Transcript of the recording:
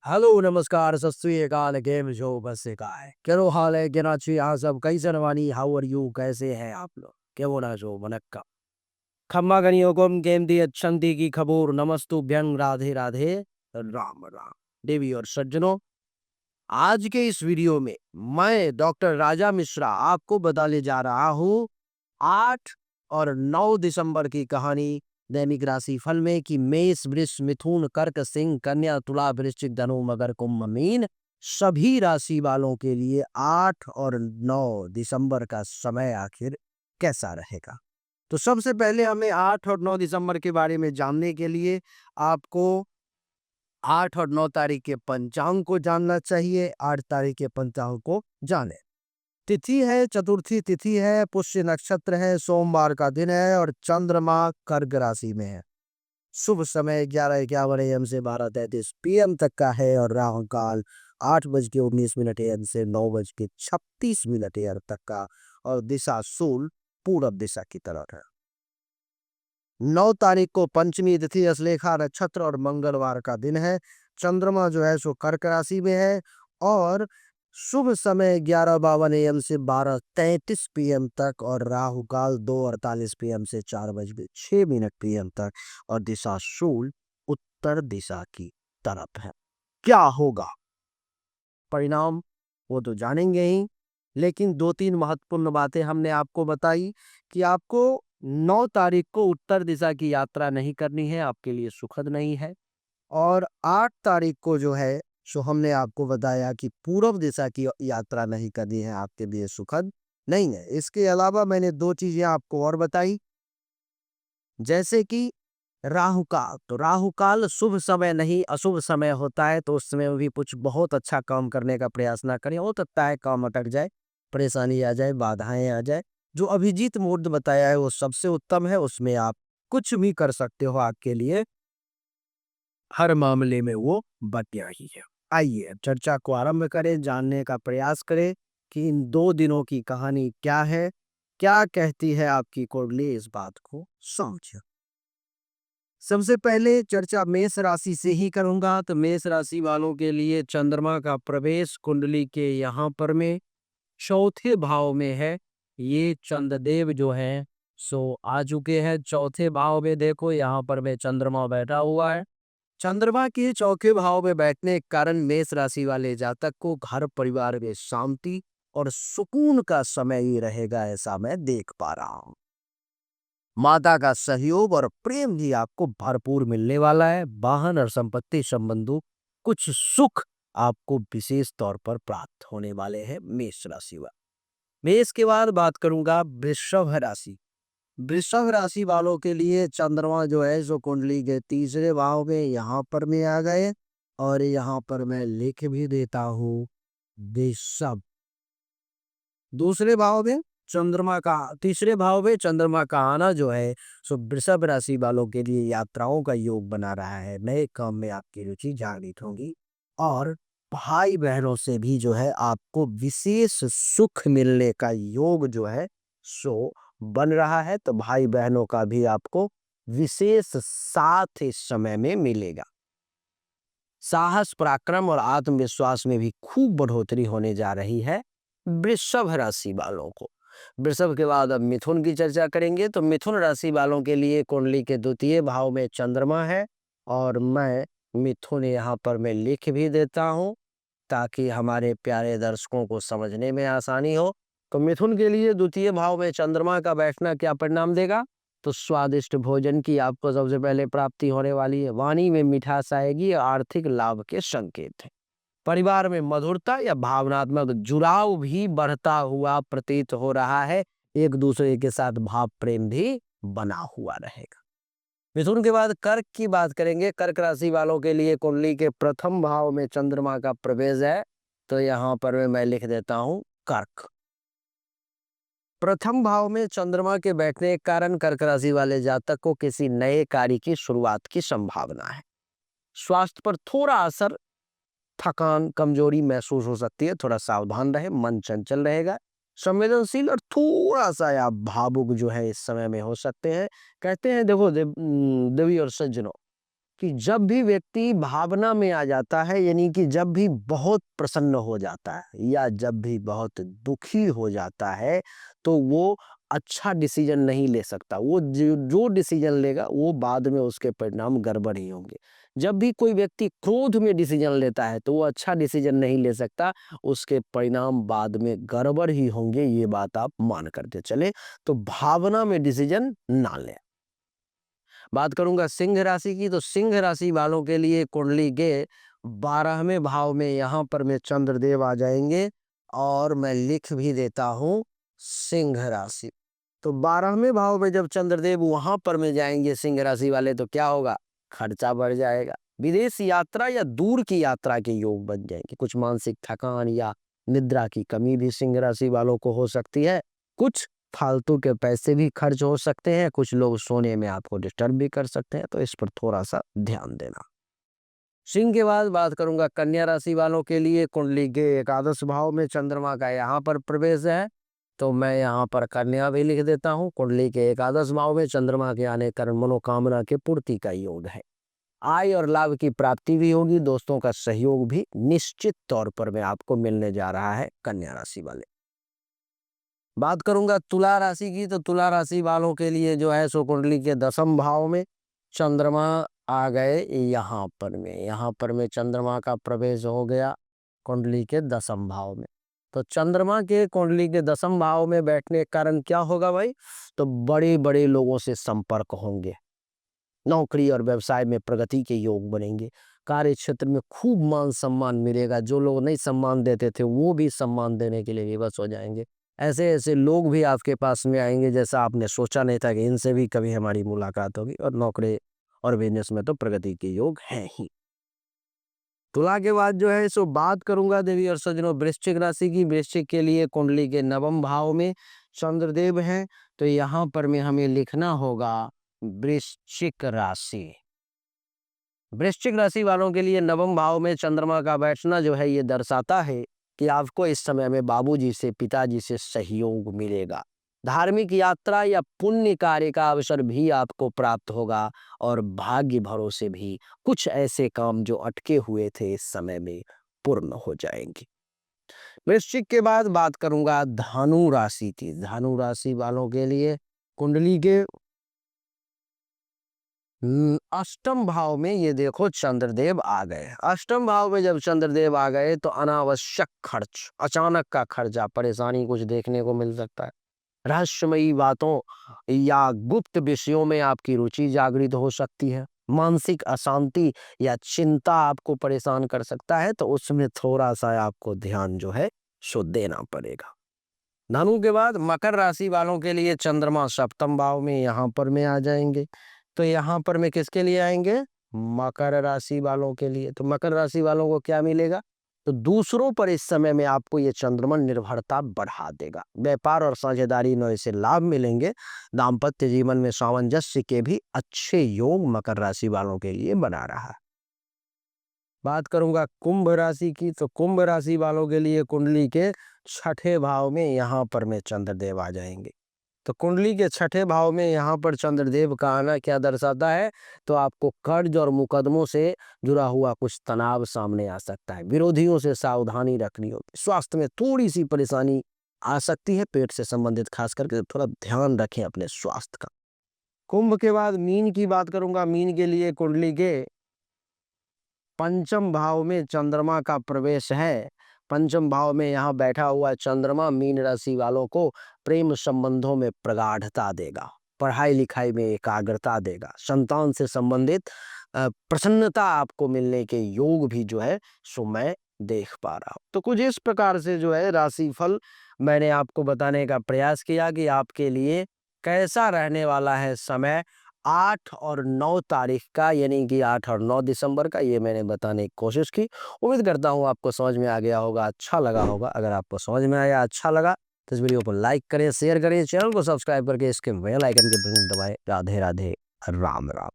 Hello नमस्कार सत श्री अकाल गेम शो बस से का है केरो हाल है केना छी यहाँ सब कैसे रवानी हाउ आर यू कैसे हैं आप लोग के वो ना जो मनक्का खम्मा गनियो कोम गेम दी अच्छंती की खबूर नमस्तुभ्यं राधे राधे राम राम देवी और सज्जनों। आज के इस वीडियो में मैं डॉक्टर राजा मिश्रा आपको बताने जा रहा हूँ 8 और 9 दिसंबर की कहानी दैनिक राशि फल में कि मेष वृष मिथुन कर्क सिंह कन्या तुला वृश्चिक धनु मकर कुंभ मीन सभी राशि वालों के लिए 8 और 9 दिसंबर का समय आखिर कैसा रहेगा। तो सबसे पहले हमें 8 और 9 दिसंबर के बारे में जानने के लिए आपको 8 और 9 तारीख के पंचांग को जानना चाहिए। 8 तारीख के पंचांग को जाने। तिथि है चतुर्थी तिथि है, पुष्य नक्षत्र है, सोमवार का दिन है और चंद्रमा कर्क राशि में है। शुभ समय 11:51 AM से 12:33 PM तक का है और राहु काल 8:19 AM से 9:36 AM तक का और दिशा शूल पूरब दिशा की तरफ है। 9 तारीख को पंचमी तिथि अश्लेषा नक्षत्र और मंगलवार का दिन है। चंद्रमा जो है सो कर्क राशि में है और शुभ समय 11:52 AM से 12:33 PM तक और राहु काल 2:48 PM से 4:06 PM तक और दिशा शूल उत्तर दिशा की तरफ है। क्या होगा परिणाम वो तो जानेंगे ही, लेकिन 2-3 महत्वपूर्ण बातें हमने आपको बताई कि आपको 9 तारीख को उत्तर दिशा की यात्रा नहीं करनी है, आपके लिए सुखद नहीं है। और 8 तारीख को जो है सो हमने आपको बताया कि पूर्व दिशा की यात्रा नहीं करनी है, आपके लिए सुखद नहीं है। इसके अलावा मैंने 2 चीजें आपको और बताई, जैसे कि राहु काल। तो राहु काल शुभ समय नहीं अशुभ समय होता है, तो उस समय में भी कुछ बहुत अच्छा काम करने का प्रयास ना करें। हो सकता है काम अटक जाए, परेशानी आ जाए, बाधाएं आ जाए। जो अभिजीत मुहूर्त बताया है वो सबसे उत्तम है, उसमें आप कुछ भी कर सकते हो, आपके लिए हर मामले में वो बढ़िया ही है। आइए अब चर्चा को आरंभ करें, जानने का प्रयास करें कि इन 2 दिनों की कहानी क्या है, क्या कहती है आपकी कुंडली, इस बात को समझिए। सबसे पहले चर्चा मेष राशि से ही करूंगा। तो मेष राशि वालों के लिए चंद्रमा का प्रवेश कुंडली के यहाँ पर में चौथे भाव में है। ये चंद्रदेव जो है सो आ चुके हैं चौथे भाव में। देखो यहाँ पर में चंद्रमा बैठा हुआ है। चंद्रमा के चौथे भाव में बैठने के कारण मेष राशि वाले जातक को घर परिवार में शांति और सुकून का समय ही रहेगा, ऐसा मैं देख पा रहा हूँ। माता का सहयोग और प्रेम भी आपको भरपूर मिलने वाला है। वाहन और संपत्ति संबंधों कुछ सुख आपको विशेष तौर पर प्राप्त होने वाले हैं मेष राशि वाले। मेष के बाद बात करूंगा वृषभ राशि। वृषभ राशि वालों के लिए चंद्रमा जो है जो कुंडली के तीसरे भाव में यहाँ पर में आ गए और यहाँ पर मैं लिख भी देता हूँ वृषभ। दूसरे भाव में चंद्रमा का तीसरे भाव में चंद्रमा का आना जो है सो वृषभ राशि वालों के लिए यात्राओं का योग बना रहा है। नए काम में आपकी रुचि जागृत होगी और भाई बहनों से भी जो है आपको विशेष सुख मिलने का योग जो है सो बन रहा है। तो भाई बहनों का भी आपको विशेष साथ इस समय में मिलेगा। साहस पराक्रम और आत्मविश्वास में भी खूब बढ़ोतरी होने जा रही है वृषभ राशि वालों को। वृषभ के बाद अब मिथुन की चर्चा करेंगे। तो मिथुन राशि वालों के लिए कुंडली के द्वितीय भाव में चंद्रमा है और मैं मिथुन यहाँ पर मैं लिख भी देता हूँ ताकि हमारे प्यारे दर्शकों को समझने में आसानी हो। तो मिथुन के लिए द्वितीय भाव में चंद्रमा का बैठना क्या परिणाम देगा, तो स्वादिष्ट भोजन की आपको सबसे पहले प्राप्ति होने वाली है। वाणी में मिठास आएगी, आर्थिक लाभ के संकेत हैं। परिवार में मधुरता या भावनात्मक जुड़ाव भी बढ़ता हुआ प्रतीत हो रहा है। एक दूसरे के साथ भाव प्रेम भी बना हुआ रहेगा। मिथुन के बाद कर्क की बात करेंगे। कर्क राशि वालों के लिए कुंडली के प्रथम भाव में चंद्रमा का प्रवेश है। तो यहाँ पर मैं लिख देता हूँ कर्क। प्रथम भाव में चंद्रमा के बैठने के कारण कर्क राशि वाले जातक को किसी नए कार्य की शुरुआत की संभावना है। स्वास्थ्य पर थोड़ा असर, थकान कमजोरी महसूस हो सकती है, थोड़ा सावधान रहे, मन चंचल रहेगा, संवेदनशील और थोड़ा सा आप भावुक जो है इस समय में हो सकते हैं। कहते हैं देखो देवी और सज्जनों, कि जब भी व्यक्ति भावना में आ जाता है, यानी कि जब भी बहुत प्रसन्न हो जाता है या जब भी बहुत दुखी हो जाता है, तो वो अच्छा डिसीजन नहीं ले सकता। वो जो जो डिसीजन लेगा वो बाद में उसके परिणाम गड़बड़ ही होंगे। जब भी कोई व्यक्ति क्रोध में डिसीजन लेता है तो वो अच्छा डिसीजन नहीं ले सकता, उसके परिणाम बाद में गड़बड़ ही होंगे, ये बात आप मान करके चले। तो भावना में डिसीजन ना लें। बात करूंगा सिंह राशि की, तो सिंह राशि वालों के लिए कुंडली के 12वें भाव में यहाँ पर में चंद्रदेव आ जाएंगे, और मैं लिख भी देता हूँ सिंह राशि। तो 12वें भाव में जब चंद्रदेव वहां पर में जाएंगे सिंह राशि वाले, तो क्या होगा? खर्चा बढ़ जाएगा। विदेश यात्रा या दूर की यात्रा के योग बन जाएंगे। कुछ मानसिक थकान या निद्रा की कमी भी सिंह राशि वालों को हो सकती है। कुछ फालतू के पैसे भी खर्च हो सकते हैं। कुछ लोग सोने में आपको डिस्टर्ब भी कर सकते हैं, तो इस पर थोड़ा सा ध्यान देना। सिंह के बाद बात करूंगा कन्या राशि वालों के लिए। कुंडली के एकादश भाव में चंद्रमा का यहाँ पर प्रवेश है, तो मैं यहाँ पर कन्या भी लिख देता हूँ। कुंडली के एकादश भाव में चंद्रमा के आने कारण मनोकामना के पूर्ति का योग है। आय और लाभ की प्राप्ति भी होगी। दोस्तों का सहयोग भी निश्चित तौर पर में आपको मिलने जा रहा है कन्या राशि वाले। बात करूंगा तुला राशि की, तो तुला राशि वालों के लिए जो है सो कुंडली के 10वें भाव में चंद्रमा आ गए। यहाँ पर में चंद्रमा का प्रवेश हो गया कुंडली के 10वें भाव में। तो चंद्रमा के कुंडली के 10वें भाव में बैठने के कारण क्या होगा भाई? तो बड़े बड़े लोगों से संपर्क होंगे। नौकरी और व्यवसाय में प्रगति के योग बनेंगे। कार्य क्षेत्र में खूब मान सम्मान मिलेगा। जो लोग नहीं सम्मान देते थे वो भी सम्मान देने के लिए विवश हो जाएंगे। ऐसे ऐसे लोग भी आपके पास में आएंगे जैसा आपने सोचा नहीं था कि इनसे भी कभी हमारी मुलाकात होगी। और नौकरी और बिजनेस में तो प्रगति के योग हैं ही। तुला के बाद जो है सो बात करूंगा देवी और सज्जनों वृश्चिक राशि की। वृश्चिक के लिए कुंडली के 9वें भाव में चंद्रदेव हैं, तो यहाँ पर में हमें लिखना होगा वृश्चिक राशि। वृश्चिक राशि वालों के लिए 9वें भाव में चंद्रमा का बैठना जो है ये दर्शाता है कि आपको इस समय में बाबूजी से, पिताजी से सहयोग मिलेगा। धार्मिक यात्रा या पुण्य कार्य का अवसर भी आपको प्राप्त होगा, और भाग्य भरोसे भी कुछ ऐसे काम जो अटके हुए थे इस समय में पूर्ण हो जाएंगे। वृश्चिक के बाद बात करूंगा धनु राशि की। धनु राशि वालों के लिए कुंडली के 8वें भाव में ये देखो चंद्रदेव आ गए। 8वें भाव में जब चंद्रदेव आ गए तो अनावश्यक खर्च, अचानक का खर्चा, परेशानी कुछ देखने को मिल सकता है। रहस्यमयी बातों या गुप्त विषयों में आपकी रुचि जागृत हो सकती है। मानसिक अशांति या चिंता आपको परेशान कर सकता है, तो उसमें थोड़ा सा आपको ध्यान जो है सो देना पड़ेगा। धनु के बाद मकर राशि वालों के लिए चंद्रमा 7वें भाव में यहाँ पर में आ जाएंगे। तो यहाँ पर में किसके लिए आएंगे? मकर राशि वालों के लिए। तो मकर राशि वालों को क्या मिलेगा? तो दूसरों पर इस समय में आपको ये चंद्रमा निर्भरता बढ़ा देगा। व्यापार और साझेदारी में इसे लाभ मिलेंगे। दाम्पत्य जीवन में सामंजस्य के भी अच्छे योग मकर राशि वालों के लिए बना रहा है। बात करूंगा कुंभ राशि की, तो कुंभ राशि वालों के लिए कुंडली के 6ठे भाव में यहाँ पर में चंद्रदेव आ जाएंगे। तो कुंडली के 6ठे भाव में यहाँ पर चंद्रदेव का आना क्या दर्शाता है? तो आपको कर्ज और मुकदमों से जुड़ा हुआ कुछ तनाव सामने आ सकता है। विरोधियों से सावधानी रखनी होगी। स्वास्थ्य में थोड़ी सी परेशानी आ सकती है, पेट से संबंधित, खास करके थोड़ा ध्यान रखें अपने स्वास्थ्य का। कुंभ के बाद मीन की बात करूंगा। मीन के लिए कुंडली के 5वें भाव में चंद्रमा का प्रवेश है। 5वें भाव में यहाँ बैठा हुआ चंद्रमा मीन राशि वालों को प्रेम संबंधों में प्रगाढ़ता देगा, पढ़ाई लिखाई में एकाग्रता देगा। संतान से संबंधित प्रसन्नता आपको मिलने के योग भी जो है सो मैं देख पा रहा हूँ। तो कुछ इस प्रकार से जो है राशिफल मैंने आपको बताने का प्रयास किया कि आपके लिए कैसा रहने वाला है समय 8 और 9 तारीख का, यानी कि 8 और 9 दिसंबर का, ये मैंने बताने की कोशिश की। उम्मीद करता हूँ आपको समझ में आ गया होगा, अच्छा लगा होगा। अगर आपको समझ में आया, अच्छा लगा, तो इस वीडियो को लाइक करें, शेयर करें, चैनल को सब्सक्राइब करके इसके बेल आइकन के बटन दबाएं। राधे राधे, राम राम।